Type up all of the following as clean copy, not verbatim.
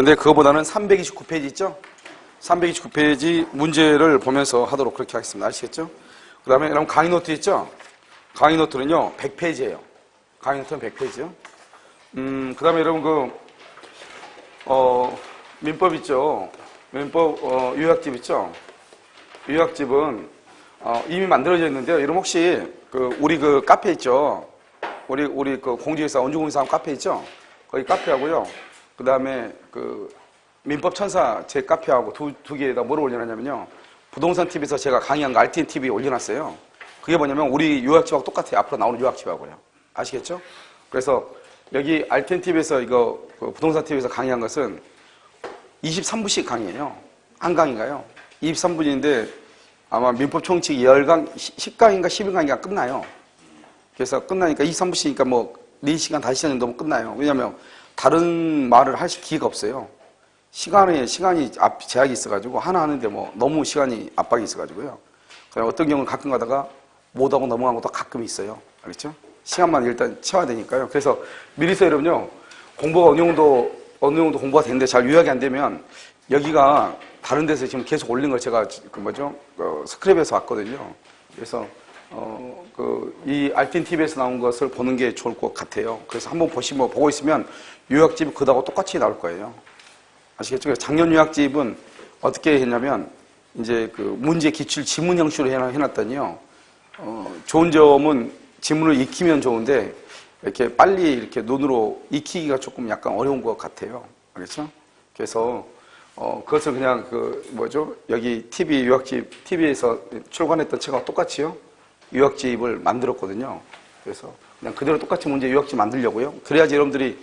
그런데 그거보다는 329페이지 있죠? 329페이지 문제를 보면서 하도록 그렇게 하겠습니다. 아시겠죠? 그 다음에 여러분 강의 노트 있죠? 강의 노트는요, 100페이지예요. 강의 노트는 100페이지요. 그 다음에 여러분 민법 있죠? 민법, 요약집 있죠? 요약집은, 이미 만들어져 있는데요. 여러분 혹시, 우리 카페 있죠? 우리 공지회사, 원주공사원 카페 있죠? 거기 카페하고요. 그 다음에 민법 천사 제 카페하고 두 개에다 뭐를 올려놨냐면요. 부동산 TV에서 제가 강의한 거 RTN TV에 올려놨어요. 그게 뭐냐면 우리 요약집하고 똑같아요. 앞으로 나오는 요약집하고요. 아시겠죠? 그래서 여기 RTN TV에서 부동산 TV에서 강의한 것은 23부씩 강의예요. 한 강의가요. 23분인데 아마 민법 총칙 10강인가 11강인가 끝나요. 그래서 끝나니까 23부씩이니까 뭐 4시간, 5시간 정도면 끝나요. 왜냐면 다른 말을 할 기회가 없어요. 시간이 제약이 있어가지고 하나 하는데 뭐 너무 시간이 압박이 있어가지고요. 그냥 어떤 경우는 가끔 가다가 못하고 넘어간 것도 가끔 있어요. 알겠죠? 시간만 일단 채워야 되니까요. 그래서 미리서 여러분요, 공부가 어느 정도 공부가 되는데 잘 요약이 안 되면 여기가 다른 데서 지금 계속 올린 걸 제가 스크랩에서 왔거든요. 그래서 이 알틴 TV에서 나온 것을 보는 게 좋을 것 같아요. 그래서 한번 보고 있으면 요약집이 그다고 똑같이 나올 거예요. 아시겠죠? 그래서 작년 요약집은 어떻게 했냐면 이제 문제 기출 지문 형식으로 해놨더니요. 좋은 점은 지문을 익히면 좋은데 이렇게 빨리 이렇게 눈으로 익히기가 조금 약간 어려운 것 같아요. 알겠죠? 그래서 그것을 그냥 여기 TV 요약집 TV에서 출간했던 책하고 똑같이요. 요약집을 만들었거든요. 그래서 그냥 그대로 똑같이 문제 요약집 만들려고요. 그래야지 여러분들이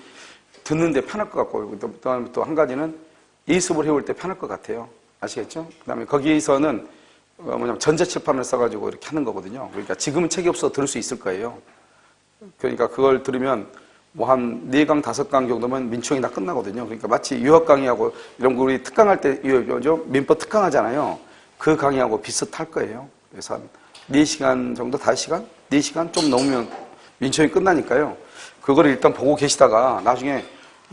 듣는데 편할 것 같고, 또 한 가지는 예습을 해올 때 편할 것 같아요. 아시겠죠? 그 다음에 거기에서는 전자칠판을 써가지고 이렇게 하는 거거든요. 그러니까 지금은 책이 없어서 들을 수 있을 거예요. 그러니까 그걸 들으면 뭐 한 4강, 5강 정도면 민총이 다 끝나거든요. 그러니까 마치 유학 강의하고 이런 거 우리 특강할 때, 민법 특강 하잖아요. 그 강의하고 비슷할 거예요. 그래서 한 4시간 정도, 5시간? 4시간 좀 넘으면 민총이 끝나니까요. 그거를 일단 보고 계시다가 나중에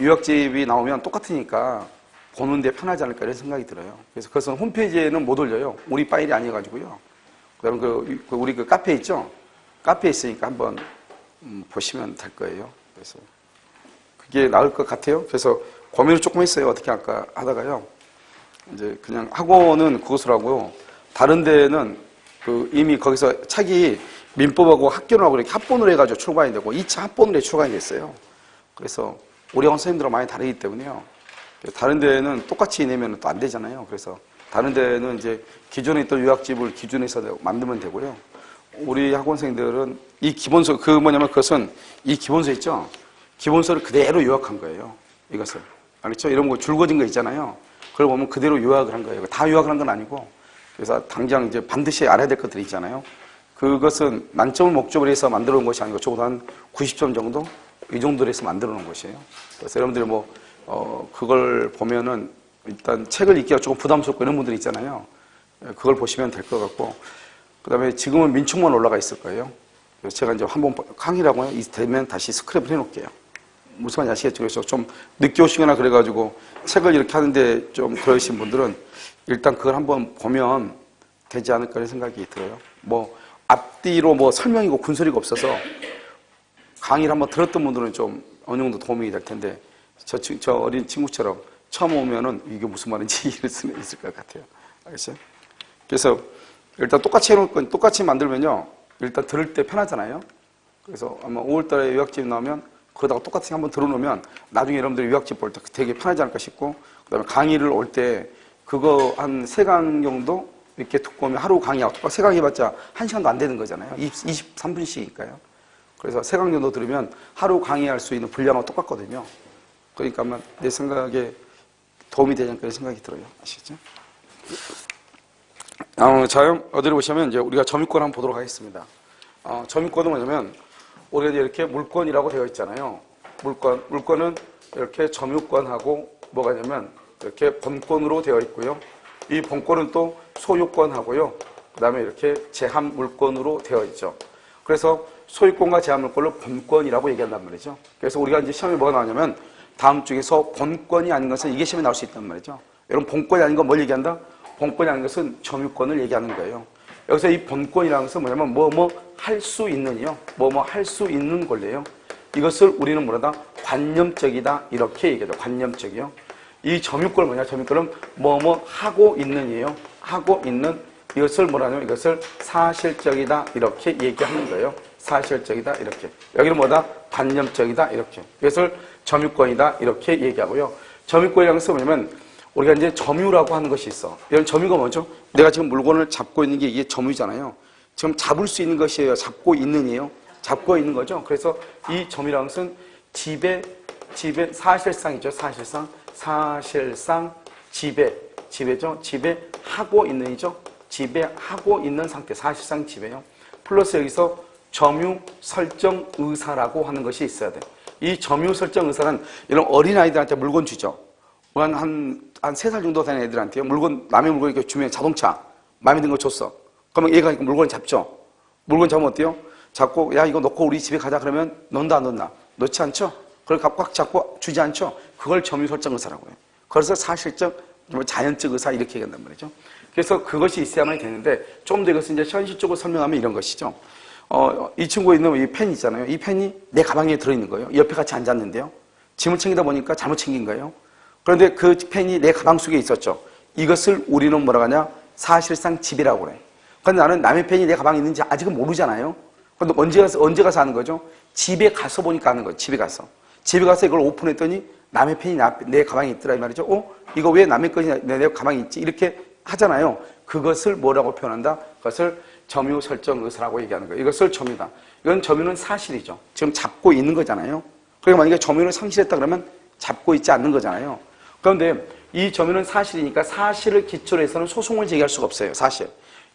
요약집이 나오면 똑같으니까 보는데 편하지 않을까 이런 생각이 들어요. 그래서 그것은 홈페이지에는 못 올려요. 우리 파일이 아니어가지고요. 그다음 우리 카페 있죠? 카페에 있으니까 한번 보시면 될 거예요. 그래서 그게 나을 것 같아요. 그래서 고민을 조금 했어요. 어떻게 할까 하다가요. 이제 그냥 학원은 그것을 하고요. 다른 데는 이미 거기서 책이 민법하고 학교하고 이렇게 합본으로 해가지고 출간이 되고 2차 합본으로 출간이 됐어요. 그래서 우리 학원 선생님들과 많이 다르기 때문에요. 다른 데는 똑같이 내면 또 안 되잖아요. 그래서 다른 데는 이제 기존에 있던 요약집을 기준에서 만들면 되고요. 우리 학원생들은 이 기본서, 그것은 이 기본서 있죠? 기본서를 그대로 요약한 거예요. 이것을. 알겠죠? 이런 거 줄거진 거 있잖아요. 그걸 보면 그대로 요약을 한 거예요. 다 요약을 한 건 아니고. 그래서 당장 이제 반드시 알아야 될 것들이 있잖아요. 그것은 만점을 목적으로 해서 만들어 놓은 것이 아니고 적어도 한 90점 정도? 이 정도로 해서 만들어 놓은 것이에요. 그래서 여러분들이 그걸 보면은 일단 책을 읽기가 조금 부담스럽고 이런 분들이 있잖아요. 그걸 보시면 될 것 같고. 그 다음에 지금은 민총만 올라가 있을 거예요. 그래서 제가 이제 한번 강의라고요. 되면 다시 스크랩을 해놓을게요. 무슨 말인지 아시겠죠? 그래서 좀 늦게 오시거나 그래가지고 책을 이렇게 하는데 좀 그러신 분들은 일단 그걸 한번 보면 되지 않을까 하는 생각이 들어요. 앞뒤로 설명이고 군소리가 없어서 강의를 한번 들었던 분들은 좀 어느 정도 도움이 될 텐데 저 어린 친구처럼 처음 오면은 이게 무슨 말인지 이해할 수는 있을 것 같아요. 알겠어요? 그래서 일단 똑같이 해놓을 건 똑같이 만들면요. 일단 들을 때 편하잖아요. 그래서 아마 5월달에 요약집 나오면 그러다가 똑같이 한번 들어놓으면 나중에 여러분들이 요약집 볼 때 되게 편하지 않을까 싶고 그 다음에 강의를 올 때 그거 한 3강 정도 이렇게 듣고 오면 하루 강의하고 똑같이 3강 해봤자 1시간도 안 되는 거잖아요. 23분씩이니까요. 그래서 3강 정도 들으면 하루 강의할 수 있는 분량하고 똑같거든요. 그러니까 아마 내 생각에 도움이 되지 않을까 생각이 들어요. 아시겠죠? 자, 어디를 보시면 이제 우리가 점유권 한번 보도록 하겠습니다. 점유권은 뭐냐면 우리가 이제 이렇게 물권이라고 되어 있잖아요. 물권은 이렇게 점유권하고 뭐가 있냐면 이렇게 본권으로 되어 있고요. 이 본권은 또 소유권하고요. 그 다음에 이렇게 제한물권으로 되어 있죠. 그래서 소유권과 제한물권을 본권이라고 얘기한단 말이죠. 그래서 우리가 이제 시험에 뭐가 나오냐면 다음 중에서 본권이 아닌 것은 이게 시험에 나올 수 있단 말이죠. 여러분 본권이 아닌 건 뭘 얘기한다? 본권이 아닌 것은 점유권을 얘기하는 거예요. 여기서 이 본권이라는 것은 뭐냐면 뭐 할 수 있는이요. 뭐 할 수 있는 권리예요. 이것을 우리는 뭐라다? 관념적이다 이렇게 얘기하죠. 관념적이요. 이 점유권은 뭐냐? 점유권은 뭐 하고 있는이에요. 하고 있는 이것을 뭐라냐면 이것을 사실적이다 이렇게 얘기하는 거예요. 사실적이다 이렇게. 여기는 뭐다? 관념적이다 이렇게. 이것을 점유권이다 이렇게 얘기하고요. 점유권이라는 것은 뭐냐면 우리가 이제 점유라고 하는 것이 있어. 이런 점유가 뭐죠? 내가 지금 물건을 잡고 있는 게 이게 점유잖아요. 지금 잡을 수 있는 것이에요. 잡고 있는이에요. 잡고 있는 거죠. 그래서 이 점유라는 것은 사실상이죠. 사실상 지배죠. 지배하고 있는이죠. 지배하고 있는 상태. 사실상 지배요. 플러스 여기서 점유 설정 의사라고 하는 것이 있어야 돼. 이 점유 설정 의사는 이런 어린아이들한테 물건 주죠. 한 3살 정도 되는 애들한테요. 남의 물건 이렇게 주면 자동차, 마음에 드는 거 줬어. 그러면 얘가 물건을 잡죠. 물건 잡으면 어때요? 잡고, 야, 이거 놓고 우리 집에 가자. 그러면 넣는다, 안 넣나? 넣지 않죠? 그걸 꽉 잡고 주지 않죠? 그걸 점유 설정 의사라고 해요. 그래서 사실적, 자연적 의사 이렇게 얘기한단 말이죠. 그래서 그것이 있어야만 되는데, 좀 더 이것은 이제 현실적으로 설명하면 이런 것이죠. 이 친구에 있는 이 펜 있잖아요. 이 펜이 내 가방에 들어있는 거예요. 옆에 같이 앉았는데요. 짐을 챙기다 보니까 잘못 챙긴 거예요. 그런데 그 펜이 내 가방 속에 있었죠. 이것을 우리는 뭐라고 하냐? 사실상 집이라고 그래. 그런데 나는 남의 펜이 내 가방에 있는지 아직은 모르잖아요. 그런데 언제 가서 아는 거죠? 집에 가서 보니까 아는 거예요. 집에 가서 이걸 오픈했더니 남의 펜이 내 가방에 있더라 이 말이죠. 이거 왜 남의 것이 내 가방에 있지? 이렇게 하잖아요. 그것을 뭐라고 표현한다? 그것을 점유 설정 의사라고 얘기하는 거예요. 이것을 점유다. 이건 점유는 사실이죠. 지금 잡고 있는 거잖아요. 그러니까 만약에 점유를 상실했다 그러면 잡고 있지 않는 거잖아요. 그런데 이 점유는 사실이니까 사실을 기초로 해서는 소송을 제기할 수가 없어요. 사실.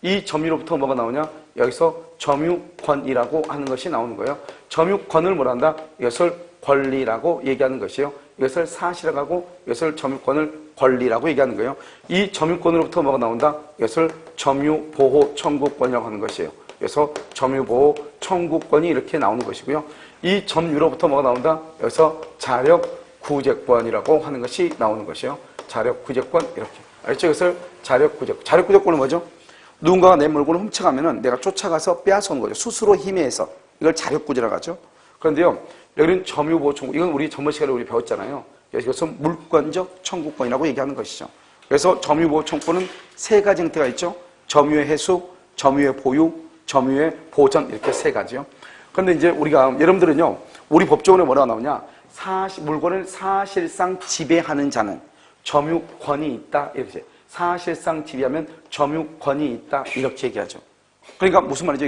이 점유로부터 뭐가 나오냐? 여기서 점유권이라고 하는 것이 나오는 거예요. 점유권을 뭐라 한다? 이것을 권리라고 얘기하는 것이에요. 이것을 사실이라고 하고 이것을 점유권을 권리라고 얘기하는 거예요. 이 점유권으로부터 뭐가 나온다? 이것을 점유보호 청구권이라고 하는 것이에요. 그래서 점유보호 청구권이 이렇게 나오는 것이고요. 이 점유로부터 뭐가 나온다? 여기서 자력구제권이라고 하는 것이 나오는 것이에요. 자력구제권 이렇게. 알죠? 이것을 자력구제권. 자력구제권은 뭐죠? 누군가가 내 물건을 훔쳐가면은 내가 쫓아가서 빼앗아오는 거죠. 스스로 힘에 서 이걸 자력구제라고 하죠. 그런데요, 여기는 점유보호 청구. 이건 우리 전번 시간에 우리 배웠잖아요. 그래서 이것은 물권적 청구권이라고 얘기하는 것이죠. 그래서 점유보호 청구권은 3가지 형태가 있죠. 점유의 해수, 점유의 보유, 점유의 보전 이렇게 3가지요. 그런데 이제 우리가 여러분들은요, 우리 법조문에 뭐라고 나오냐? 물건을 사실상 지배하는 자는 점유권이 있다 이렇게. 사실상 지배하면 점유권이 있다 이렇게 얘기하죠. 그러니까 무슨 말이죠?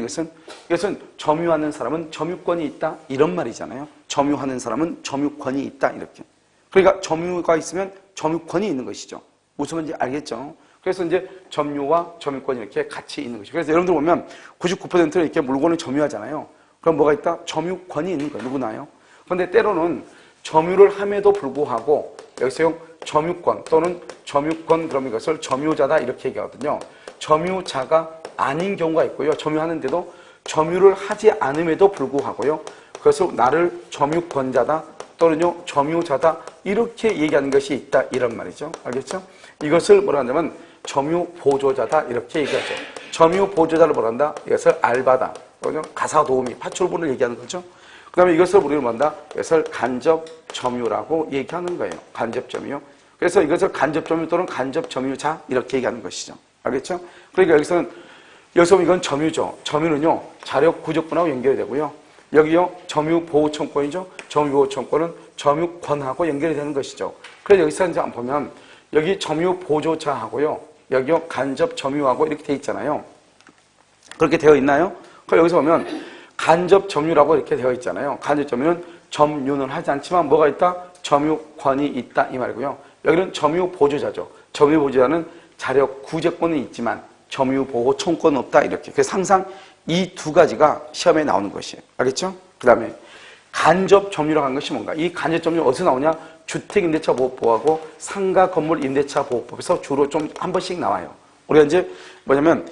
이것은 점유하는 사람은 점유권이 있다 이런 말이잖아요. 점유하는 사람은 점유권이 있다 이렇게. 그러니까 점유가 있으면 점유권이 있는 것이죠. 무슨 말인지 알겠죠? 그래서 이제 점유와 점유권이 이렇게 같이 있는 것이죠. 그래서 여러분들 보면 99%는 이렇게 물건을 점유하잖아요. 그럼 뭐가 있다? 점유권이 있는 거예요. 누구나요? 그런데 때로는 점유를 함에도 불구하고 여기서 점유권 또는 점유권 그럼 이것을 점유자다 이렇게 얘기하거든요. 점유자가 아닌 경우가 있고요. 점유하는데도 점유를 하지 않음에도 불구하고요. 그래서 나를 점유권자다 또는요 점유자다 이렇게 얘기하는 것이 있다 이런 말이죠. 알겠죠? 이것을 뭐라 하냐면 점유보조자다 이렇게 얘기하죠. 점유보조자를 뭐라 한다? 이것을 알바다 또는 가사도우미 파출부를 얘기하는 거죠. 그 다음에 이것을 우리는 뭐한다? 이것을 간접점유라고 얘기하는 거예요. 간접점유. 그래서 이것을 간접점유 또는 간접점유자 이렇게 얘기하는 것이죠. 알겠죠? 그러니까 여기서 이건 점유죠. 점유는요 자력구조권하고 연결이 되고요. 여기요 점유보호청권이죠. 점유보호청권은 점유권하고 연결이 되는 것이죠. 그래서 여기서 이제 한번 보면 여기 점유보조자하고요. 여기요 간접점유하고 이렇게 돼 있잖아요. 그렇게 되어 있나요? 그럼 여기서 보면 간접점유라고 이렇게 되어 있잖아요. 간접점유는 점유는 하지 않지만 뭐가 있다? 점유권이 있다 이 말이고요. 여기는 점유보조자죠. 점유보조자는 자력구제권은 있지만 점유보호청권은 없다 이렇게. 그래서 항상 이 2가지가 시험에 나오는 것이에요. 알겠죠? 그 다음에 간접점유라고 하는 것이 뭔가? 이 간접점유 어디서 나오냐? 주택임대차보호법하고 상가건물임대차보호법에서 주로 좀 한 번씩 나와요. 우리가 이제 뭐냐면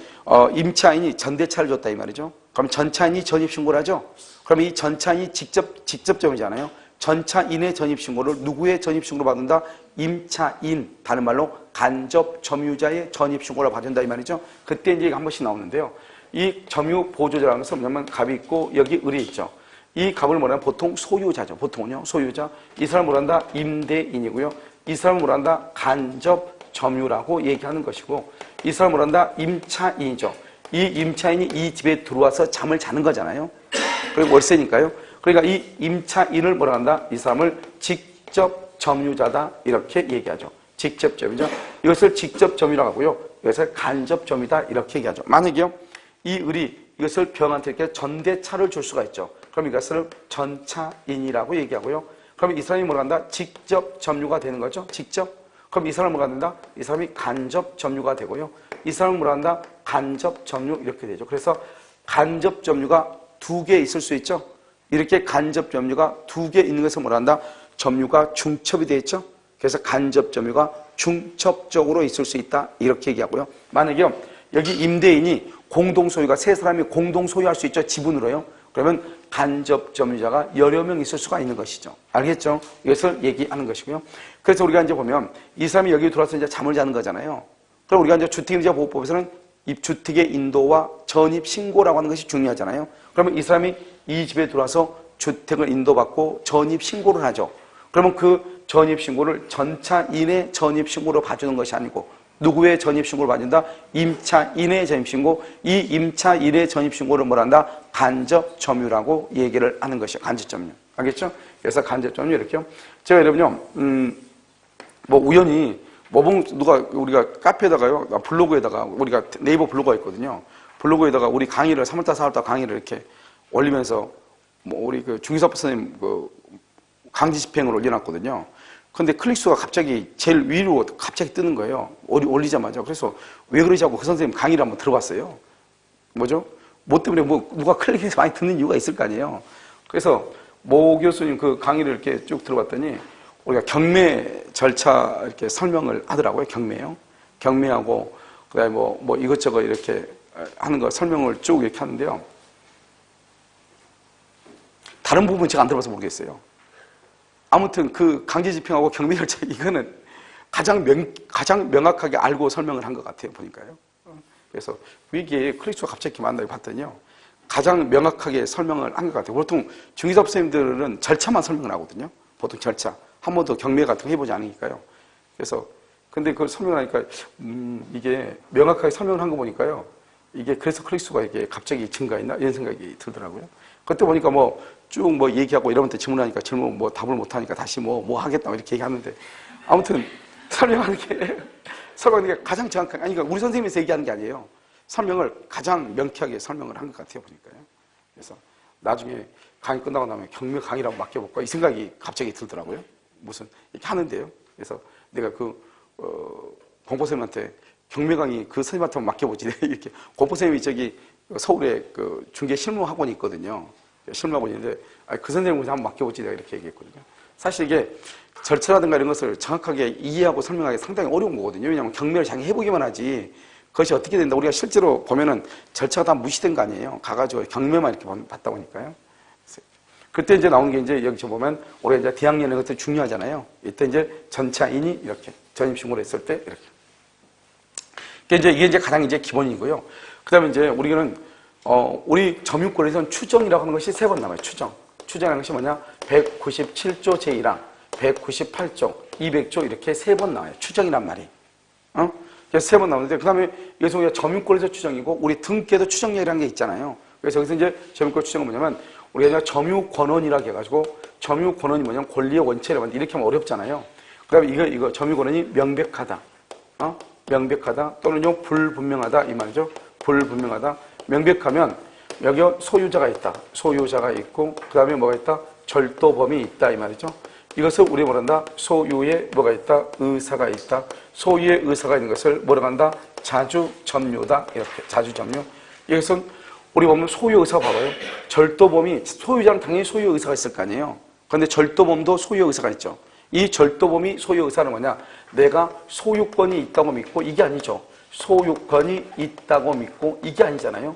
임차인이 전대차를 줬다 이 말이죠. 그럼 전차인이 전입신고를 하죠. 그럼 이 전차인이 직접점유잖아요. 전차인의 전입신고를 누구의 전입신고로 받는다? 임차인, 다른 말로 간접 점유자의 전입신고를 받는다 이 말이죠. 그때 이제 한 번씩 나오는데요. 이 점유 보조자라는 것은 뭐냐면 갑이 있고 여기 을이 있죠. 이 갑을 뭐냐면 보통 소유자죠. 보통은요, 소유자. 이 사람을 뭐란다? 임대인이고요. 이 사람을 뭐란다? 간접 점유라고 얘기하는 것이고, 이 사람을 뭐란다? 임차인이죠. 이 임차인이 이 집에 들어와서 잠을 자는 거잖아요. 그리고 월세니까요. 그러니까 이 임차인을 뭐라 한다? 이 사람을 직접 점유자다 이렇게 얘기하죠. 직접 점유자. 이것을 직접 점유라고 하고요. 이것을 간접 점유다 이렇게 얘기하죠. 만약에요, 이 을이 이것을 병한테 이렇게 전대차를 줄 수가 있죠. 그럼 이것을 전차인이라고 얘기하고요. 그럼 이 사람이 뭐라 한다? 직접 점유가 되는 거죠. 직접. 그럼 이 사람은 뭐라 한다? 이 사람이 간접 점유가 되고요. 이 사람은 뭐라 한다? 간접 점유 이렇게 되죠. 그래서 간접 점유가 두 개 있을 수 있죠. 이렇게 간접 점유가 두 개 있는 것을 뭐라 한다? 점유가 중첩이 되어 있죠. 그래서 간접 점유가 중첩적으로 있을 수 있다 이렇게 얘기하고요. 만약에 여기 임대인이 공동 소유가 세 사람이 공동 소유할 수 있죠. 지분으로요. 그러면 간접 점유자가 여러 명 있을 수가 있는 것이죠. 알겠죠? 이것을 얘기하는 것이고요. 그래서 우리가 이제 보면 이 사람이 여기 들어와서 이제 잠을 자는 거잖아요. 그럼 우리가 이제 주택임대차 보호법에서는 입주택의 인도와 전입 신고라고 하는 것이 중요하잖아요. 그러면 이 사람이 이 집에 들어와서 주택을 인도받고 전입 신고를 하죠. 그러면 그 전입 신고를 전차인의 전입 신고로 봐주는 것이 아니고 누구의 전입 신고를 받는다? 임차인의 전입 신고. 이 임차인의 전입 신고를 뭐란다? 간접 점유라고 얘기를 하는 것이에요. 간접 점유. 알겠죠? 그래서 간접 점유 이렇게요. 제가 여러분요, 뭐 우연히 누가 우리가 카페에다가요, 블로그에다가 우리가 네이버 블로그가 있거든요. 블로그에다가 우리 강의를 3월달, 4월달 강의를 이렇게 올리면서 뭐 우리 그 중기사법 선생님 그 강제 집행을 올려놨거든요. 근데 클릭수가 갑자기 제일 위로 갑자기 뜨는 거예요. 올리자마자. 그래서 왜 그러지 하고 그 선생님 강의를 한번 들어봤어요. 뭐죠? 뭐 때문에 뭐 누가 클릭해서 많이 듣는 이유가 있을 거 아니에요. 그래서 모 교수님 그 강의를 이렇게 쭉 들어봤더니 우리가 경매 절차 이렇게 설명을 하더라고요. 경매요. 경매하고 그다음에 뭐 이것저것 이렇게 하는 거 설명을 쭉 이렇게 하는데요. 다른 부분 제가 안 들어봐서 모르겠어요. 아무튼 그 강제 집행하고 경매 절차 이거는 가장 명확하게 알고 설명을 한 것 같아요. 보니까요. 그래서 위기에 클릭수가 갑자기 많다고 봤더니요. 가장 명확하게 설명을 한 것 같아요. 보통 중기사법 선생님들은 절차만 설명을 하거든요. 보통 절차. 한 번도 경매 같은 거 해보지 않으니까요. 그래서 근데 그걸 설명을 하니까 이게 명확하게 설명을 한 거 보니까요. 이게 그래서 클릭수가 이게 갑자기 증가했나 이런 생각이 들더라고요. 그때 보니까 쭉 얘기하고 이러면 질문하니까 질문 답을 못하니까 다시 뭐 하겠다 이렇게 얘기하는데 아무튼 설명하는 게 가장 정확하게 아니 그러니까 우리 선생님에서 얘기하는 게 아니에요. 설명을 가장 명쾌하게 설명을 한 것 같아요 보니까요. 그래서 나중에 강의 끝나고 나면 경매 강의라고 맡겨볼까 이 생각이 갑자기 들더라고요. 무슨 이렇게 하는데요. 그래서 내가 공보 선생님한테 경매 강의 그 선생님한테 맡겨보지 이렇게 공보 선생님이 저기 서울에 그 중개 실무 학원이 있거든요. 실무 학원이 있는데 그 선생님한테 한번 맡겨보지 내가 이렇게 얘기했거든요. 사실 이게 절차라든가 이런 것을 정확하게 이해하고 설명하기 상당히 어려운 거거든요. 왜냐하면 경매를 자기 해보기만 하지 그것이 어떻게 된다 우리가 실제로 보면은 절차가 다 무시된 거 아니에요. 가가지고 경매만 이렇게 봤다 보니까요. 그때 이제 나오는 게 이제 여기 보면 우리가 이제 대학년의 것도 중요하잖아요. 이때 이제 전차인이 이렇게 전입신고를 했을 때 이렇게. 이게 이제 가장 이제 기본이고요. 그 다음에 이제 우리는, 우리 점유권에서는 추정이라고 하는 것이 3번 나와요. 추정이라는 것이 뭐냐? 197조 제1항, 198조, 200조 이렇게 3번 나와요. 추정이란 말이. 그래서 3번 나오는데, 그 다음에 여기서 우리가 점유권에서 추정이고, 우리 등기에도 추정이라는 게 있잖아요. 그래서 여기서 이제 점유권 추정은 뭐냐면, 우리가 점유권원이라고 해가지고, 점유권원이 뭐냐면 권리의 원칙이라고 하는데, 이렇게 하면 어렵잖아요. 그 다음에 이거 점유권원이 명백하다. 명백하다 또는요 불분명하다 이 말이죠. 불분명하다. 명백하면 여기 소유자가 있다. 소유자가 있고 그 다음에 뭐가 있다? 절도범이 있다 이 말이죠. 이것을 우리 뭐란다? 소유에 뭐가 있다? 의사가 있다. 소유의 의사가 있는 것을 뭐라고 한다? 자주점유다. 이렇게 자주점유. 이것은 우리 보면 소유 의사 봐봐요. 절도범이 소유자는 당연히 소유 의사가 있을 거 아니에요. 그런데 절도범도 소유 의사가 있죠. 이 절도범이 소유 의사는 뭐냐? 내가 소유권이 있다고 믿고 이게 아니죠. 소유권이 있다고 믿고 이게 아니잖아요.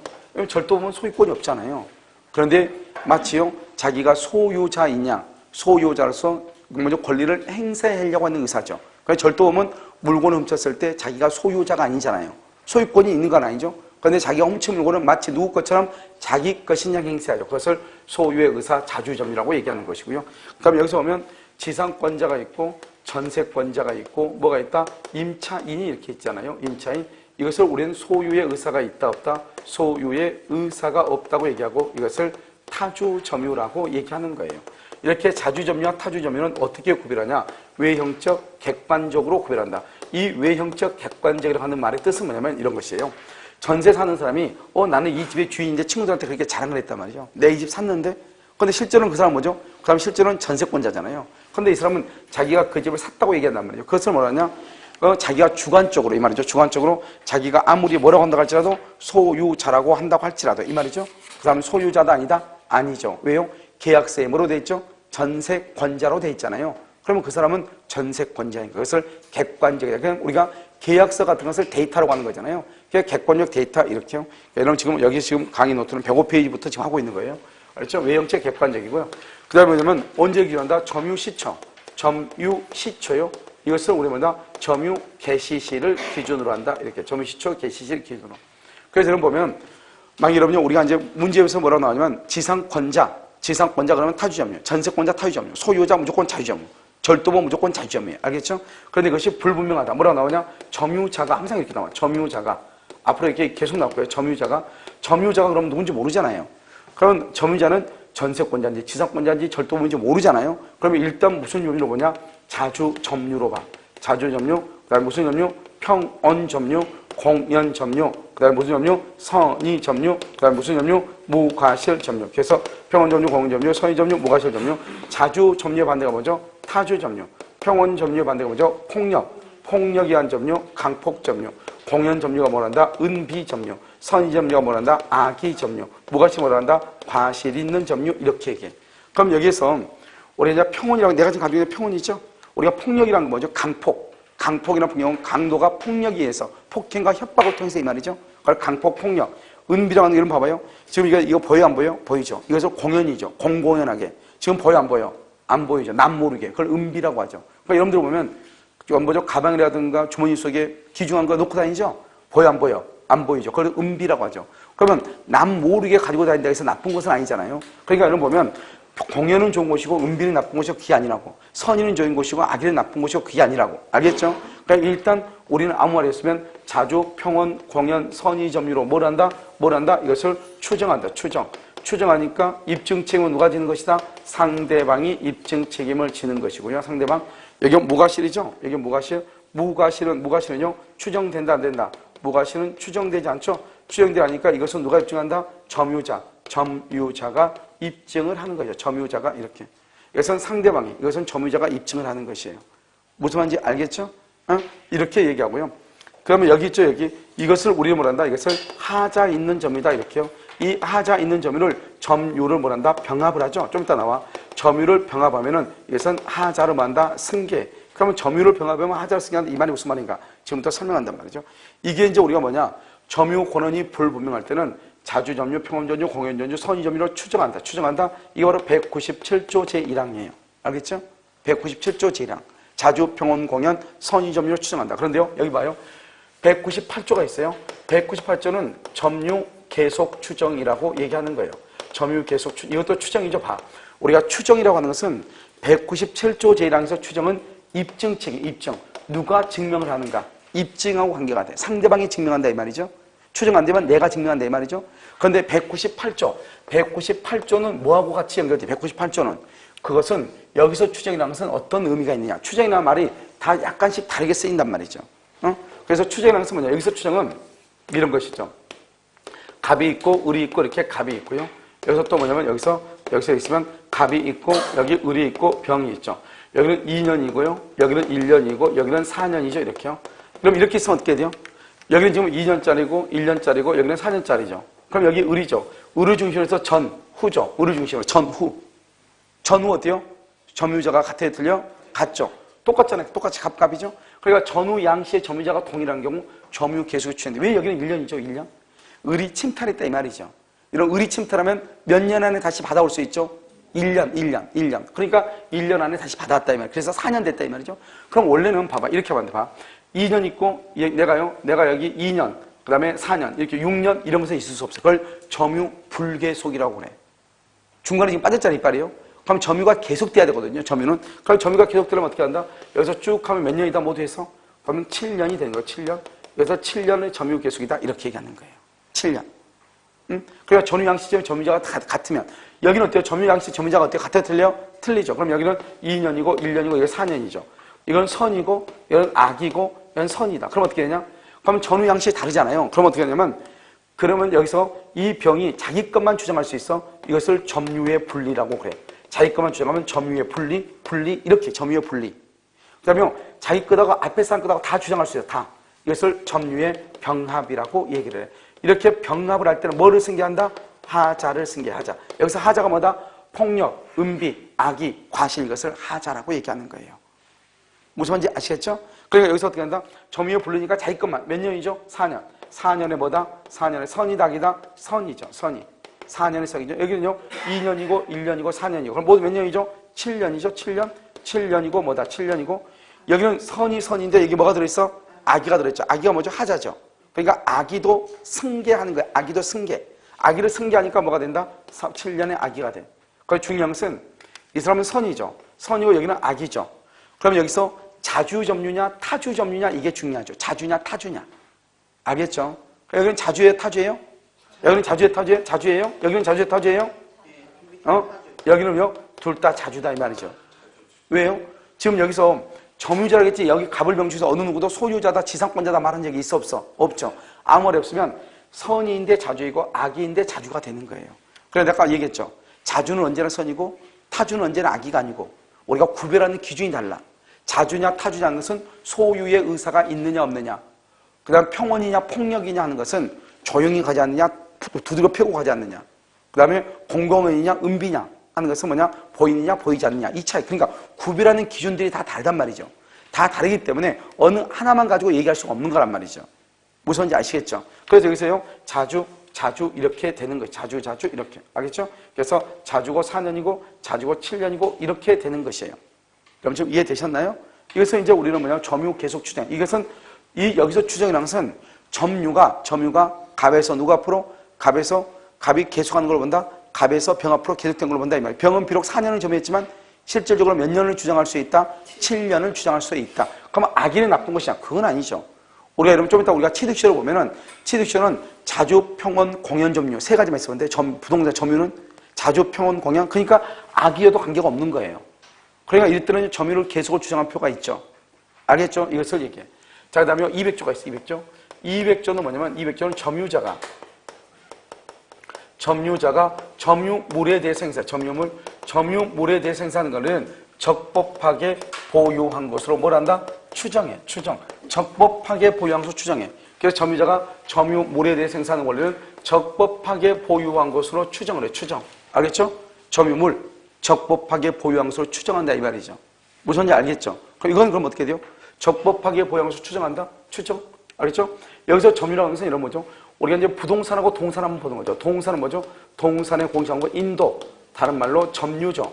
절도범은 소유권이 없잖아요. 그런데 마치요 자기가 소유자이냐 소유자로서 먼저 권리를 행사하려고 하는 의사죠. 그러니까 절도범은 물건을 훔쳤을 때 자기가 소유자가 아니잖아요. 소유권이 있는 건 아니죠. 그런데 자기가 훔친 물건은 마치 누구 것처럼 자기 것인 양 행세하죠. 그것을 소유의 의사 자주점유라고 얘기하는 것이고요. 그럼 여기서 보면 지상권자가 있고 전세권자가 있고 뭐가 있다? 임차인이 이렇게 있잖아요. 임차인. 이것을 우리는 소유의 의사가 있다 없다? 소유의 의사가 없다고 얘기하고 이것을 타주점유라고 얘기하는 거예요. 이렇게 자주점유와 타주점유는 어떻게 구별하냐? 외형적, 객관적으로 구별한다. 이 외형적, 객관적이라고 하는 말의 뜻은 뭐냐면 이런 것이에요. 전세 사는 사람이 나는 이 집의 주인인데 친구들한테 그렇게 자랑을 했단 말이죠. 내 이 집 샀는데? 근데 실제로는 그 사람은 뭐죠? 그 사람 실제로는 전세권자잖아요. 근데 이 사람은 자기가 그 집을 샀다고 얘기한단 말이죠. 그것을 뭐라 하냐? 자기가 주관적으로, 이 말이죠. 주관적으로 자기가 아무리 뭐라고 한다고 할지라도 소유자라고 한다고 할지라도 이 말이죠. 그 사람은 소유자다 아니다? 아니죠. 왜요? 계약서에 뭐로 돼 있죠? 전세권자로 돼 있잖아요. 그러면 그 사람은 전세권자인 그것을 객관적이다. 그냥 우리가 계약서 같은 것을 데이터라고 하는 거잖아요. 그러니까 객관적 데이터 이렇게요. 여러분 지금 여기 지금 강의 노트는 105페이지부터 지금 하고 있는 거예요. 그렇죠? 외형적 객관적이고요. 그 다음에 뭐냐면 언제 기준한다? 점유시초. 점유시초요. 이것을 우리 뭐다? 점유 개시시를 기준으로 한다. 이렇게 점유시초 개시시를 기준으로. 그래서 여러분 보면 여러분이 우리가 이제 문제에서 뭐라고 나오냐면 지상권자 그러면 타주점유, 전세권자 타주점유, 소유자 무조건 자주점유, 절도범 무조건 자주점유예요. 알겠죠? 그런데 그것이 불분명하다. 뭐라고 나오냐? 점유자가 항상 이렇게 나와. 점유자가 앞으로 이렇게 계속 나올 거예요. 점유자가 그러면 누군지 모르잖아요. 그러면 점유자는 전세권자인지 지상권자인지 절도범인지 모르잖아요. 그러면 일단 무슨 점유로 보냐? 자주점유로 봐. 자주점유, 그다음에 무슨 점유? 평언점유, 공연점유, 그다음에 무슨 점유? 선의점유, 그다음에 무슨 점유? 무과실점유. 그래서 평언점유, 공연점유, 선의점유, 무과실점유. 자주점유의 반대가 뭐죠? 타주점유. 평언점유의 반대가 뭐죠? 폭력이 한 점유, 강폭점유. 공연점유가 뭐란다? 은비점유. 선의점유가 뭐란다? 악의점유. 무과실 뭐란다? 과실 있는 점유. 이렇게 얘기해. 그럼 여기에서 우리 이제 평온이라고 내가 지금 가지고 있는 평온이죠? 우리가 폭력이라는 건 뭐죠? 강폭이나 폭력은 강도가 폭력에 의해서 폭행과 협박을 통해서 이 말이죠. 그걸 강폭, 폭력. 은비라고 하는 이름 봐봐요. 지금 이거 보여, 안 보여? 보이죠? 이것을 공연이죠. 공공연하게. 지금 보여, 안 보여? 안 보이죠. 남 모르게. 그걸 은비라고 하죠. 그러니까 여러분들 보면, 뭐죠? 가방이라든가 주머니 속에 귀중한 거 놓고 다니죠? 보여, 안 보여? 안 보이죠. 그걸 은비라고 하죠. 그러면 남 모르게 가지고 다닌다 해서 나쁜 것은 아니잖아요. 그러니까 여러분 보면, 공연은 좋은 것이고 은비는 나쁜 것이고 그게 아니라고. 선의는 좋은 것이고 악의는 나쁜 것이고 그게 아니라고. 알겠죠? 그러니까 일단 우리는 아무 말이 없으면 자주, 평온, 공연, 선의, 점유로 뭘 한다? 이것을 추정한다. 추정하니까 입증 책임은 누가 지는 것이다? 상대방이 입증 책임을 지는 것이고요. 상대방. 여기 무과실이죠? 여기 무과실. 무과실은요? 추정된다 안 된다? 무과실은 추정되지 않죠? 추정되지 않으니까 이것은 누가 입증한다? 점유자가 입증을 하는 거죠. 점유자가 이렇게. 이것은 상대방이, 이것은 점유자가 입증을 하는 것이에요. 무슨 말인지 알겠죠? 이렇게 얘기하고요. 그러면 여기 있죠, 여기. 이것을 우리는 뭐란다? 이것을 하자 있는 점유다, 이렇게요. 이 하자 있는 점유를, 점유를 뭐란다? 병합을 하죠. 좀 이따 나와. 점유를 병합하면은 이것은 하자로 만다 승계. 그러면 점유를 병합하면 하자를 승계한다. 이 말이 무슨 말인가? 지금부터 설명한단 말이죠. 이게 이제 우리가 뭐냐? 점유 권한이 불분명할 때는 자주점유, 평온점유, 공연점유, 선의점유로 추정한다. 이게 바로 197조 제1항이에요. 알겠죠? 197조 제1항. 자주, 평온, 공연, 선의점유로 추정한다. 그런데요, 여기 봐요. 198조가 있어요. 198조는 점유 계속 추정이라고 얘기하는 거예요. 점유 계속 추정. 이것도 추정이죠. 봐. 우리가 추정이라고 하는 것은 197조 제1항에서 추정은 입증 책임, 입증. 누가 증명을 하는가? 입증하고 관계가 돼. 상대방이 증명한다 이 말이죠. 추정 안 되면 내가 증명한다 이 말이죠. 그런데 198조는 뭐하고 같이 연결돼? 198조는 그것은 여기서 추정이라는 것은 어떤 의미가 있느냐? 추정이라는 말이 다 약간씩 다르게 쓰인단 말이죠. 그래서 추정이라는 것은 뭐냐? 여기서 추정은 이런 것이죠. 갑이 있고 을이 있고 이렇게 갑이 있고요. 여기서 또 뭐냐면 여기서 있으면 갑이 있고 여기 을이 있고 병이 있죠. 여기는 2년이고요. 여기는 1년이고 여기는 4년이죠. 이렇게요. 그럼 이렇게 있으면 어떻게 돼요? 여기는 지금 2년짜리고 1년짜리고 여기는 4년짜리죠. 그럼 여기 을이죠. 을을 중심으로 해서 전후죠. 을을 중심으로 전후 어때요? 점유자가 같아요? 틀려? 같죠. 똑같잖아요. 똑같이 갑갑이죠. 그러니까 전후 양씨의 점유자가 동일한 경우 점유 계속이 취했는데 왜 여기는 1년이죠? 1년? 을이 침탈했다 이 말이죠. 이런 을이 침탈하면 몇 년 안에 다시 받아올 수 있죠? 1년. 그러니까 1년 안에 다시 받았다 이 말이에요. 그래서 4년 됐다 이 말이죠. 그럼 원래는 봐봐. 이렇게 봤는데 봐. 2년 있고 내가 여기 2년, 그 다음에 4년, 이렇게 6년 이러면서 있을 수 없어. 그걸 점유 불계속이라고 그래. 중간에 지금 빠졌잖아 이빨이요. 그럼 점유가 계속돼야 되거든요. 점유는. 그럼 점유가 계속되려면 어떻게 한다? 여기서 쭉 하면 몇 년이다 모두 해서? 그러면 7년이 되는 거예요. 7년. 여기서 7년의 점유 계속이다 이렇게 얘기하는 거예요. 7년. 그러니까 전후 양식 점유자가 다 같으면 여기는 어때요? 점유 양식 점유자가 어때요? 같아 틀려? 틀리죠. 그럼 여기는 2년이고 1년이고 여기 4년이죠. 이건 선이고 이건 악이고 이건 선이다. 그럼 어떻게 되냐? 그러면 전후 양식이 다르잖아요. 그럼 어떻게 되냐면 그러면 여기서 이 병이 자기 것만 주장할 수 있어. 이것을 점유의 분리라고 그래. 자기 것만 주장하면 점유의 분리 이렇게 점유의 분리. 그 다음에 자기 것하고 앞에 사람 것하고 다 주장할 수 있어. 다. 이것을 점유의 병합이라고 얘기를 해. 이렇게 병합을 할 때는 뭐를 승계한다? 하자를 승계하자. 여기서 하자가 뭐다? 폭력, 은비, 악의, 과실 이것을 하자라고 얘기하는 거예요. 무슨 말인지 아시겠죠? 그러니까 여기서 어떻게 한다? 점유의 분리니까 자기 것만 몇 년이죠? 4년. 4년에 뭐다? 4년에 선이다, 악이다? 선이죠. 선이. 4년의 선이죠. 여기는요, 2년이고, 1년이고, 4년이고. 그럼 모두 몇 년이죠? 7년이죠. 7년. 7년이고, 뭐다? 7년이고. 여기는 선인데, 여기 뭐가 들어있어? 악의가 들어있죠. 악의가 뭐죠? 하자죠. 그러니까 악의도 승계하는 거예요. 악의도 승계. 악의를 승계하니까 뭐가 된다? 7년의 악의가 돼. 그 중요한 것은 이 사람은 선이죠. 선이고 여기는 악이죠. 그럼 여기서 자주점유냐, 타주점유냐 이게 중요하죠. 자주냐, 타주냐. 알겠죠? 여기는 자주예요, 타주예요? 여기는 자주의 타주예요? 자주예요? 여기는 자주의 타주예요? 여기는요? 둘 다 자주다 이 말이죠. 왜요? 지금 여기서 점유자라겠지. 여기 갑을병주에서 어느 누구도 소유자다, 지상권자다 말한 적이 있어 없어? 없죠. 아무 말이 없으면 선인데 자주이고 악인데 자주가 되는 거예요. 그래서 내가 얘기했죠. 자주는 언제나 선이고 타주는 언제나 악의가 아니고 우리가 구별하는 기준이 달라. 자주냐 타주냐는 것은 소유의 의사가 있느냐 없느냐. 그 다음 평온이냐 폭력이냐 하는 것은 조용히 가지 않느냐 두드려 패고 가지 않느냐. 그 다음에 공공의냐 은비냐 하는 것은 뭐냐 보이느냐 보이지 않느냐 이 차이. 그러니까 구별하는 기준들이 다 다르단 말이죠. 다 다르기 때문에 어느 하나만 가지고 얘기할 수가 없는 거란 말이죠. 무슨 말인지 아시겠죠? 그래서 여기서요 자주 이렇게 되는 거예요. 자주 이렇게. 알겠죠? 그래서 자주고 4년이고 자주고 7년이고 이렇게 되는 것이에요. 그럼 지금 이해되셨나요? 이것은 이제 우리는 뭐냐 점유 계속 추정. 이것은 여기서 추정이라는 것은 점유가 갑에서 누가 앞으로 갑이 계속하는 걸 본다. 갑에서 병 앞으로 계속된 걸 본다 이 말이에요. 병은 비록 4년을 점유했지만 실질적으로 몇 년을 주장할 수 있다? 7년을 주장할 수 있다. 그러면 악의는 나쁜 것이냐? 그건 아니죠. 우리가 여러분 좀 이따 우리가 취득시효를 보면은 취득시효는 자주, 평온, 공연, 점유 세 가지만 있었는데 부동산 점유는 자주, 평온, 공연 그러니까 악의여도 관계가 없는 거예요. 그러니까 이럴 때는 점유를 계속을 주장한 표가 있죠. 알겠죠? 이것을 얘기해. 자, 그 다음에 200조가 있어. 200조. 200조는 뭐냐면 200조는 점유자가 점유물에 대해서 행사, 점유물에 대해서 행사하는 것은 적법하게 보유한 것으로 뭘 한다? 추정. 적법하게 보유한 것으로 추정해. 그래서 점유자가 점유물에 대해서 행사하는 원리는 적법하게 보유한 것으로 추정을 해. 추정. 알겠죠? 점유물. 적법하게 보유한 것으로 추정한다 이 말이죠. 무슨 말인지 알겠죠? 그럼 이건 어떻게 돼요? 적법하게 보유한 것으로 추정한다? 추정. 알겠죠? 여기서 점유라는 것은 이런 거죠. 우리가 이제 부동산하고 동산 한번 보는 거죠. 동산은 뭐죠? 동산의 공시한고 인도. 다른 말로 점유죠.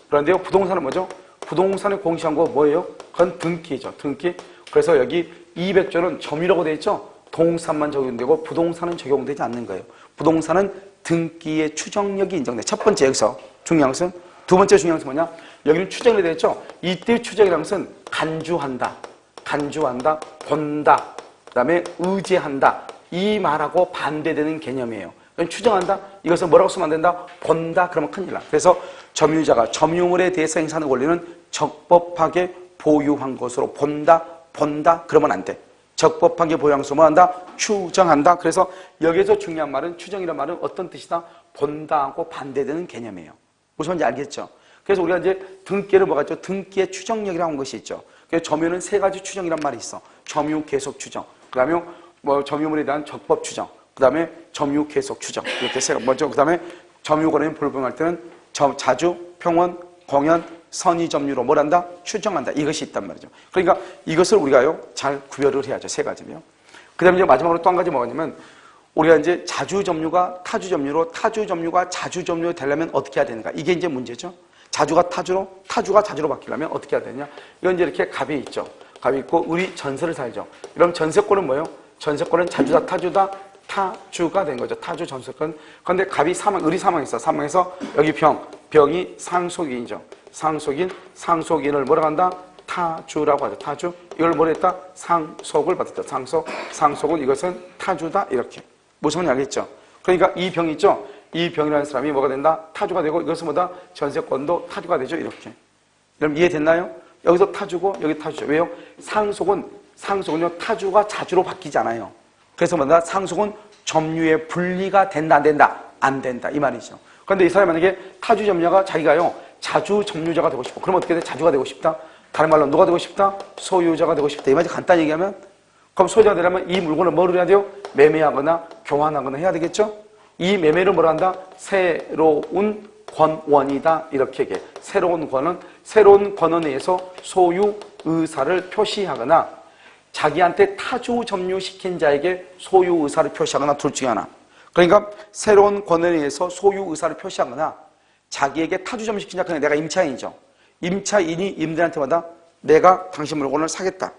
그런데요, 부동산은 뭐죠? 부동산의 공시한고 뭐예요? 그건 등기죠. 등기. 그래서 여기 200조는 점유라고 되어 있죠? 동산만 적용되고 부동산은 적용되지 않는 거예요. 부동산은 등기의 추정력이 인정돼. 첫 번째 여기서 중요한 것은 두 번째 중요한 것은 뭐냐? 여기는 추정이 되어 있죠? 이때 추정이라는 것은 간주한다, 본다, 그 다음에 의지한다. 이 말하고 반대되는 개념이에요. 추정한다? 이것을 뭐라고 쓰면 안 된다? 본다? 그러면 큰일 나. 그래서 점유자가 점유물에 대해서 행사하는 권리는 적법하게 보유한 것으로 본다? 그러면 안 돼. 적법하게 보유한 것으로 뭐 한다? 추정한다. 그래서 여기서 중요한 말은 추정이라는 말은 어떤 뜻이다? 본다하고 반대되는 개념이에요. 무슨 말인지 알겠죠? 그래서 우리가 이제 등기를 뭐가 있죠? 등기의 추정력이라고 하는 것이 있죠. 그래서 점유는 세 가지 추정이란 말이 있어. 점유 계속 추정. 그 다음에 뭐 점유물에 대한 적법 추정. 그 다음에 점유 계속 추정. 이렇게 세 가지. 먼저 그 다음에 점유권을 불분할 때는 자주, 평원, 공연, 선의 점유로 뭘 한다? 추정한다. 이것이 있단 말이죠. 그러니까 이것을 우리가요 잘 구별을 해야죠. 세 가지며. 그 다음에 이제 마지막으로 또 한 가지 뭐냐면 우리가 이제 자주점유가 타주점유로 타주점유가 자주점유 되려면 어떻게 해야 되는가? 이게 이제 문제죠. 자주가 타주로, 타주가 자주로 바뀌려면 어떻게 해야 되냐? 이건 이제 이렇게 갑이 있죠. 갑이 있고 우리 전세를 살죠. 그럼 전세권은 뭐예요? 전세권은 자주다 타주다 타주가 된 거죠. 타주 전세권. 그런데 갑이 을이 사망했어. 사망해서 여기 병이 상속인이죠. 상속인을 뭐라고 한다? 타주라고 하죠. 타주. 이걸 뭐라 했다? 상속을 받았다. 상속은 이것은 타주다. 이렇게. 무슨 말인지 알겠죠? 그러니까 이 병이 있죠? 이 병이라는 사람이 뭐가 된다? 타주가 되고 이것은 뭐다? 전세권도 타주가 되죠. 이렇게. 그럼 이해됐나요? 여기서 타주고 여기 타주죠. 왜요? 상속은요 타주가 자주로 바뀌지 않아요. 그래서 뭐다? 상속은 점유의 분리가 된다 안 된다? 안 된다. 이 말이죠. 그런데 이 사람이 만약에 타주 점유자가 자기가요 자주 점유자가 되고 싶어. 그럼 어떻게 돼? 자주가 되고 싶다? 다른 말로 누가 되고 싶다? 소유자가 되고 싶다. 이 말이 간단히 얘기하면 그럼 소유자가 되려면 이 물건을 뭐를 해야 돼요? 매매하거나 교환하거나 해야 되겠죠? 이 매매를 뭐라 한다? 새로운 권원이다. 이렇게 얘기해. 새로운 권원에 의해서 소유 의사를 표시하거나 자기한테 타주 점유시킨 자에게 소유 의사를 표시하거나 둘 중에 하나. 그러니까 새로운 권원에 의해서 소유 의사를 표시하거나 자기에게 타주 점유시킨 자, 그냥 내가 임차인이죠. 임차인이 임대한테마다 내가 당신 물건을 사겠다.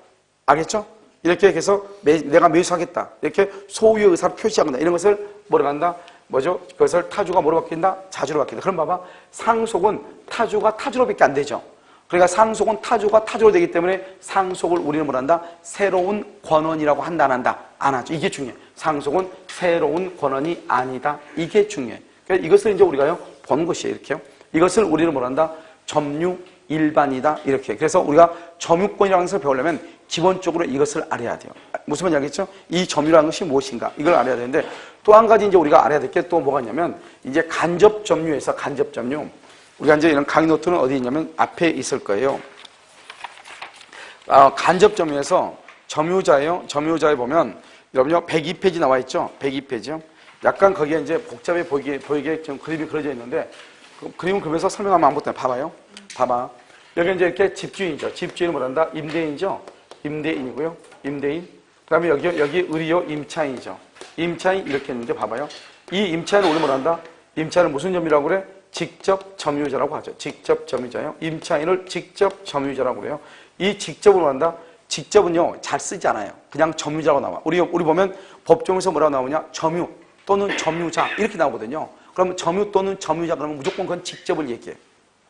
알겠죠? 이렇게 해서 내가 매수하겠다. 이렇게 소유 의사를 표시하거나 이런 것을 뭐라고 한다? 뭐죠? 그것을 타주가 뭐로 바뀐다? 자주로 바뀐다. 그럼 봐봐. 상속은 타주가 타주로밖에 안 되죠. 그러니까 상속은 타주가 타주로 되기 때문에 상속을 우리는 뭐라 한다? 새로운 권원이라고 한다 안 한다? 안 하죠. 이게 중요해. 상속은 새로운 권원이 아니다. 이게 중요해. 그러니까 이것을 이제 우리가요 본 것이에요. 이렇게요. 이것을 우리는 뭐라 한다? 점유 일반이다. 이렇게. 그래서 우리가 점유권이라는 것을 배우려면 기본적으로 이것을 알아야 돼요. 무슨 말인지 알겠죠? 이 점유라는 것이 무엇인가? 이걸 알아야 되는데 또 한 가지 이제 우리가 알아야 될 게 또 뭐가 있냐면 이제 간접 점유에서 간접 점유. 우리가 이제 이런 강의 노트는 어디 있냐면 앞에 있을 거예요. 간접 점유에서 점유자예요. 점유자에 보면 여러분요 102페이지 나와 있죠? 102페이지요. 약간 거기에 이제 복잡해 보이게 좀 그림이 그려져 있는데 그 그림을 그리면서 설명하면 아무것도 봐봐요. 봐봐. 여기 이제 이렇게 집주인이죠. 집주인은 뭐란다? 임대인이죠. 임대인이고요. 임대인. 그 다음에 여기 을이요. 임차인이죠. 임차인 이렇게 했는데 봐봐요. 이 임차인은 우리 뭐란다? 임차인은 무슨 점유라고 그래? 직접 점유자라고 하죠. 직접 점유자요. 임차인을 직접 점유자라고 그래요. 이 직접으로 한다? 직접은요 잘 쓰지 않아요. 그냥 점유자라고 나와. 우리 보면 법정에서 뭐라고 나오냐? 점유 또는 점유자 이렇게 나오거든요. 그러면 점유 또는 점유자 그러면 무조건 그건 직접을 얘기해.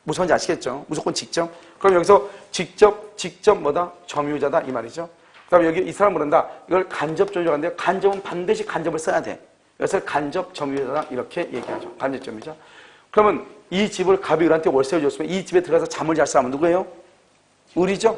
무슨 말인지 아시겠죠? 무조건 직접. 그럼 여기서 직접 뭐다? 점유자다 이 말이죠. 그다음에 여기 이 사람 뭐란다? 이걸 간접 점유자인데 간접은 반드시 간접을 써야 돼. 그래서 간접 점유자다 이렇게 얘기하죠. 간접 점유자. 그러면 이 집을 갑이 을한테 월세를 줬으면 이 집에 들어가서 잠을 잘 사람은 누구예요? 을이죠.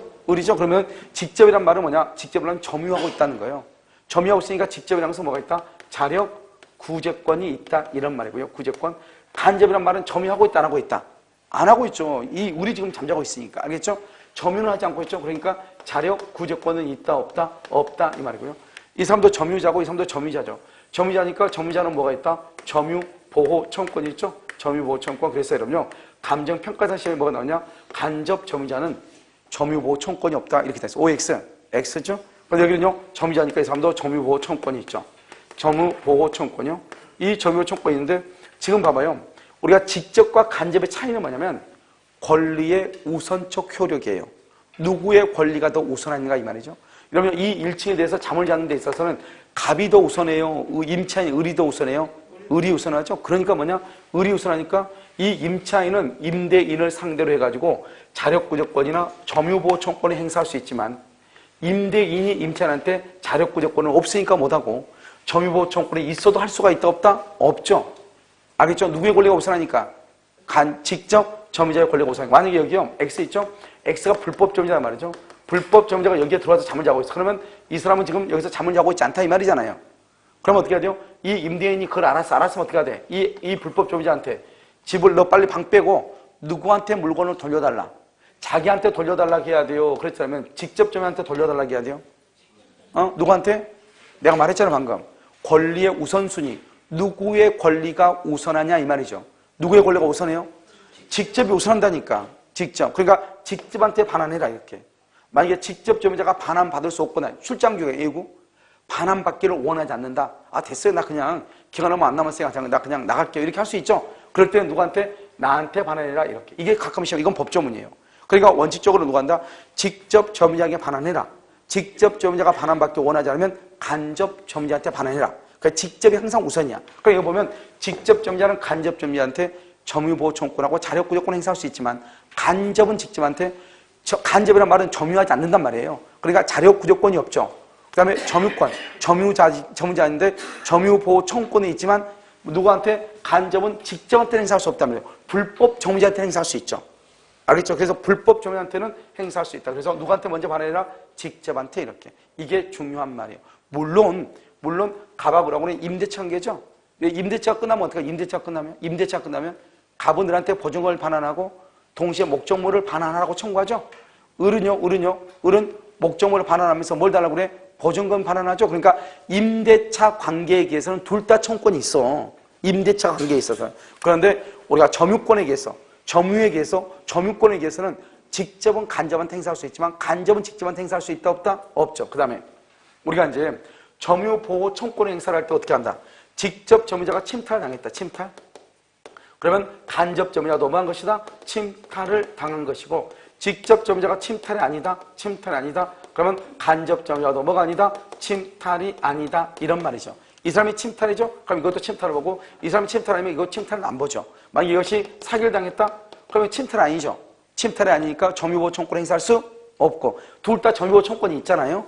그러면 직접이란 말은 뭐냐? 직접이란 점유하고 있다는 거예요. 점유하고 있으니까 직접이라는 것은 뭐가 있다? 자력, 구제권이 있다 이런 말이고요. 구제권. 간접이란 말은 점유하고 있다 안 하고 있다. 안 하고 있죠. 우리 지금 잠자고 있으니까. 알겠죠? 점유는 하지 않고 있죠. 그러니까 자력, 구제권은 있다, 없다? 없다. 이 말이고요. 이 사람도 점유자고 이 사람도 점유자죠. 점유자니까 점유자는 뭐가 있다? 점유보호청권이 있죠? 점유보호청권. 그래서 여러분요. 감정평가사 시험에 뭐가 나오냐? 간접 점유자는 점유보호청권이 없다. 이렇게 돼 있어요. OX. X죠? 그런데 여기는요. 점유자니까 이 사람도 점유보호청권이 있죠. 점유보호청권이요. 이 점유보호청권이 있는데 지금 봐봐요. 우리가 직접과 간접의 차이는 뭐냐면 권리의 우선적 효력이에요. 누구의 권리가 더 우선한가 이 말이죠. 그러면 이 1층에 대해서 잠을 자는 데 있어서는 갑이 더 우선해요? 임차인 을이 더 우선해요? 을이 우선하죠. 그러니까 뭐냐? 을이 우선하니까 이 임차인은 임대인을 상대로 해가지고 자력구제권이나 점유보호청권을 행사할 수 있지만 임대인이 임차인한테 자력구제권은 없으니까 못하고 점유보호청권이 있어도 할 수가 있다 없다? 없죠. 알겠죠? 누구의 권리가 우선하니까? 직접 점유자의 권리가 우선하니까. 만약에 여기요, X 있죠? X가 불법 점유자란 말이죠. 불법 점유자가 여기에 들어와서 잠을 자고 있어. 그러면 이 사람은 지금 여기서 잠을 자고 있지 않다 이 말이잖아요. 그럼 어떻게 해야 돼요? 이 임대인이 그걸 알았으면 어떻게 해야 돼? 이 불법 점유자한테 집을 너 빨리 방 빼고 누구한테 물건을 돌려달라. 자기한테 돌려달라고 해야 돼요. 그렇다면 직접 점유한테 돌려달라고 해야 돼요. 누구한테? 내가 말했잖아 방금. 권리의 우선순위. 누구의 권리가 우선하냐 이 말이죠. 누구의 권리가 우선해요? 직접이 우선한다니까. 직접. 그러니까 직접한테 반환해라 이렇게. 만약에 직접 점유자가 반환받을 수 없거나 출장 중에 예고 반환받기를 원하지 않는다. 아, 됐어요. 나 그냥 기간 얼마 안 남았으니까 나 그냥 나갈게요. 이렇게 할 수 있죠. 그럴 때는 누구한테? 나한테 반환해라. 이렇게. 이게 가끔씩 이건 법조문이에요. 그러니까 원칙적으로 누가 한다? 직접 점유자에게 반환해라. 직접 점유자가 반환받기 원하지 않으면 간접 점유자한테 반환해라. 그러니까 직접이 항상 우선이야. 그러니까 이거 보면 직접 점유자는 간접 점유자한테 점유보호청구권하고 자력구조권 행사할 수 있지만 간접은 직접한테 간접이란 말은 점유하지 않는단 말이에요. 그러니까 자력구조권이 없죠. 그 다음에 점유권, 점유자인데 점유보호청구권이 있지만 누구한테? 간접은 직접한테 행사할 수 없단 말이에요. 불법 점유자한테 행사할 수 있죠. 알겠죠? 그래서 불법 점유자한테는 행사할 수 있다. 그래서 누구한테 먼저 반환해라? 직접한테 이렇게. 이게 중요한 말이에요. 물론 갑하고라고는 임대차 관계죠. 임대차가 끝나면 어떡해? 임대차가 끝나면 갑은들한테 보증금을 반환하고 동시에 목적물을 반환하라고 청구하죠. 을은 목적물을 반환하면서 뭘 달라고 그래? 보증금 반환하죠. 그러니까 임대차 관계에 대해서는 둘 다 청구권이 있어. 임대차 관계에 있어서. 그런데 우리가 점유권에 대해서, 점유권에 대해서는 직접은 간접한테 행사할 수 있지만 간접은 직접한테 행사할 수 있다 없다? 없죠. 그 다음에 우리가 이제 점유보호 청구권 행사를 할 때 어떻게 한다? 직접 점유자가 침탈을 당했다. 침탈. 그러면 간접 점유자가 넘어간 것이다. 침탈을 당한 것이고 직접 점유자가 침탈이 아니다. 그러면 간접 점유자가 넘어가 아니다. 침탈이 아니다. 이런 말이죠. 이 사람이 침탈이죠? 그럼 이것도 침탈을 보고 이 사람이 침탈 아니면 이거 침탈은 안 보죠. 만약 이것이 사기를 당했다? 그러면 침탈 아니죠. 침탈이 아니니까 점유보호 청구권 행사할 수 없고 둘 다 점유보호 청구권이 있잖아요.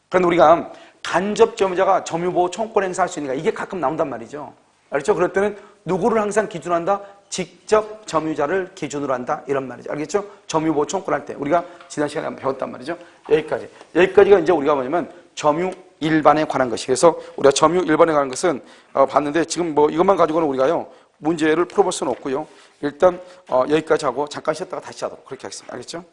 그런데 우리가 간접 점유자가 점유보호 청구권 행사할 수 있으니까 이게 가끔 나온단 말이죠. 알겠죠? 그럴 때는 누구를 항상 기준으로 한다? 직접 점유자를 기준으로 한다. 이런 말이죠. 알겠죠? 점유보호 청구권 할 때 우리가 지난 시간에 한번 배웠단 말이죠. 여기까지가 이제 우리가 뭐냐면 점유 일반에 관한 것이. 그래서 우리가 점유 일반에 관한 것은 봤는데 지금 뭐 이것만 가지고는 우리가요 문제를 풀어볼 수는 없고요. 일단 여기까지 하고 잠깐 쉬었다가 다시 하도록 그렇게 하겠습니다. 알겠죠?